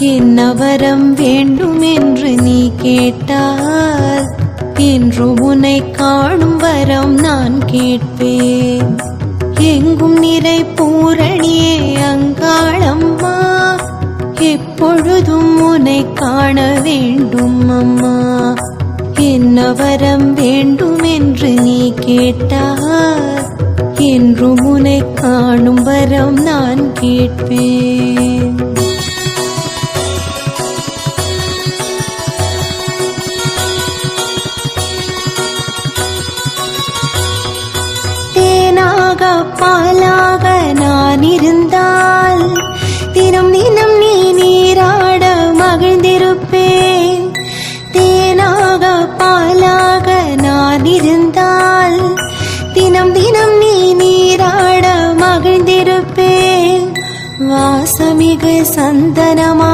என்ன வரம் வேண்டும் என்று நீ கேட்டால் இன்று உன்னை காணும் வரம் நான் கேட்பேன். எங்கும் நிறை பூரணியே அங்காளம்மா, எப்பொழுதும் உன்னை காண வேண்டும் அம்மா. என்ன வரம் வேண்டும் என்று நீ கேட்டால் இன்று உன்னை காணும் வரம் நான் கேட்பேன். தேனாக பாலாக நான் இருந்தால் தினம் தினம் நீ நீராட மகிழ்ந்திருப்பேன். தேனாக பாலாக நான் இருந்தால் தினம் தினம் நீ நீராட மகிழ்ந்திருப்பேன். வாசமிகு சந்தனமா